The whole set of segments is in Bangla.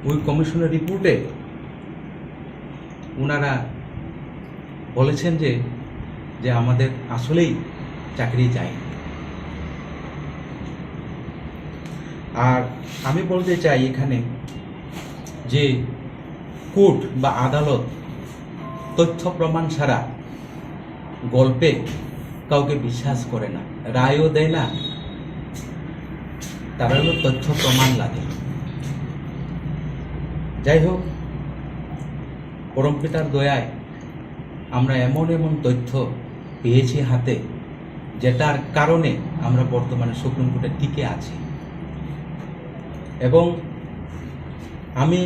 ওই কমিশনের রিপোর্টে ওনারা বলেছেন যে যে আমাদের আসলেই চাকরি চাই। আর আমি বলতে চাই এখানে যে কোর্ট বা আদালত তথ্য প্রমাণ ছাড়া গল্পে কাউকে বিশ্বাস করে না, রায়ও দেয় না, তারা হলো তথ্য প্রমাণ লাগে। যাই হোক, পরমপিতার দয়ায় আমরা এমন এমন তথ্য পেয়েছি হাতে, যেটার কারণে আমরা বর্তমানে সুপ্রিম কোর্টে টিকে আছি। এবং আমি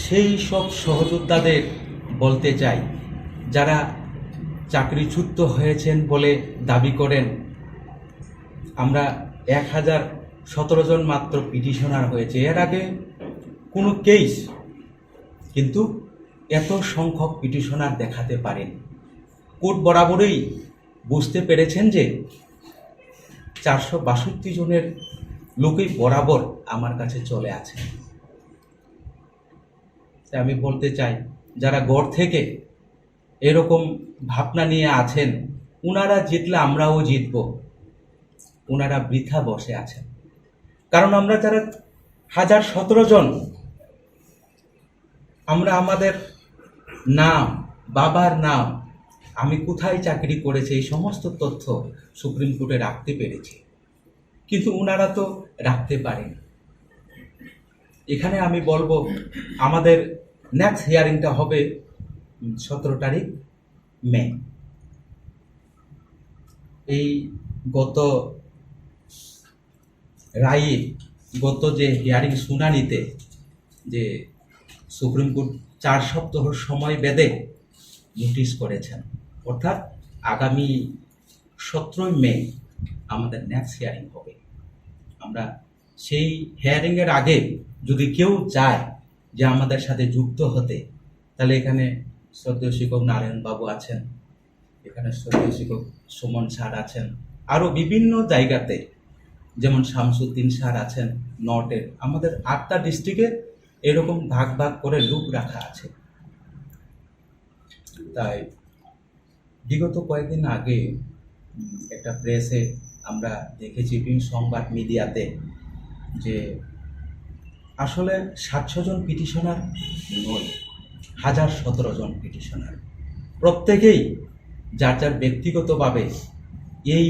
সেই সব সহযোদ্ধাদের বলতে চাই যারা চাকরিচ্যুত হয়েছেন বলে দাবি করেন। আমরা 1017 জন মাত্র পিটিশনার হয়েছে, এর আগে কোনো কেস কিন্তু এত সংখ্যক পিটিশনার দেখাতে পারেন। কোর্ট বরাবরই বুঝতে পেরেছেন যে 462 জনের লোকই বরাবর আমার কাছে চলে আছে। তাই আমি বলতে চাই, যারা গড় থেকে এরকম ভাবনা নিয়ে আছেন, ওনারা জিতলে আমরাও জিতব, ওনারা বৃথা বসে আছেন। কারণ আমরা যারা 1017 জন, আমরা আমাদের নাম, বাবার নাম, আমি কোথায় চাকরি করেছি, এই সমস্ত তথ্য সুপ্রিম কোর্টে রাখতে পেরেছি, কিন্তু ওনারা তো রাখতে পারেন। এখানে আমি বলবো আমাদের নেক্সট হিয়ারিংটা হবে 17 তারিখ মে। এই গত রায়ে, গত যে হিয়ারিং শুনানিতে যে সুপ্রিম কোর্ট 4 সপ্তাহ সময় বেঁধে নোটিশ করেছেন, অর্থাৎ আগামী 17 মে আমাদের নেক্সট হিয়ারিং হবে। আমরা সেই হিয়ারিংয়ের আগে যদি কেউ চায় যে আমাদের সাথে যুক্ত হতে, তাহলে এখানে শ্রদ্ধেয় শিক্ষক নারায়ণ বাবু আছেন, এখানে শ্রদ্ধেয় শিক্ষক সুমন স্যার আছেন, আরও বিভিন্ন জায়গাতে, যেমন শামসুদ্দিন স্যার আছেন নর্থের। আমাদের 8টা ডিস্ট্রিক্টে এরকম ভাগ ভাগ করে লোক রাখা আছে। তাই বিগত কয়েকদিন আগে একটা প্রেসে আমরা দেখেছি, বিভিন্ন সংবাদ মিডিয়াতে, যে আসলে 700 জন পিটিশনার নয়, 1017 জন পিটিশনার। প্রত্যেকেই যার যার ব্যক্তিগতভাবে এই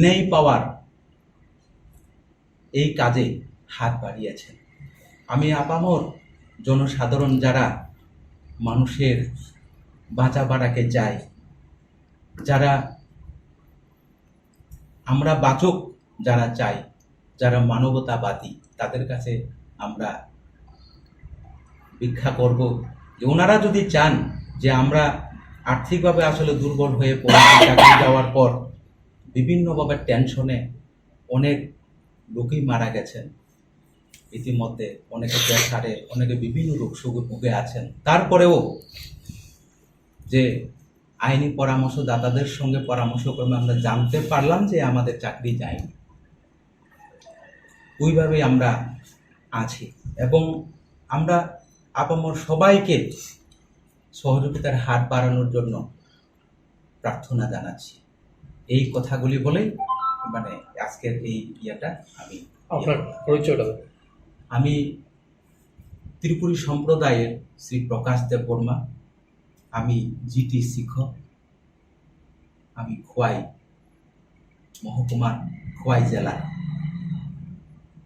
নেই পাওয়ার এই কাজে হাত বাড়িয়েছেন। আমি আপামর জনসাধারণ যারা মানুষের বাঁচা বাড়াকে চাই, যারা আমরা বাঁচক যারা চাই, যারা মানবতাবাদী, তাদের কাছে আমরা ভিক্ষা করব যে ওনারা যদি চান যে আমরা আর্থিকভাবে আসলে দুর্বল হয়ে পড়েছি, চাকরি যাওয়ার পর বিভিন্নভাবে টেনশনে অনেক লোকই মারা গেছেন, ইতিমধ্যে অনেকে প্রেসারে, অনেকে বিভিন্ন রোগ শোকে ভুগে আছেন। তারপরেও যে আইনি পরামর্শদাতাদের সঙ্গে পরামর্শ করে আমরা জানতে পারলাম যে আমাদের চাকরি যায়নি, ওইভাবেই আমরা আছি। এবং আমরা আপামর সবাইকে সহযোগিতার হাত বাড়ানোর জন্য প্রার্থনা জানাচ্ছি। এই কথাগুলি বলেই আজকের এই ইয়েটা আমি আপনার পরিচয়টা। আমি ত্রিপুরী সম্প্রদায়ের শ্রী প্রকাশ দেব বর্মা, আমি জিটি শিক্ষক, আমি খোয়াই মহকুমার, খোয়াই জেলা।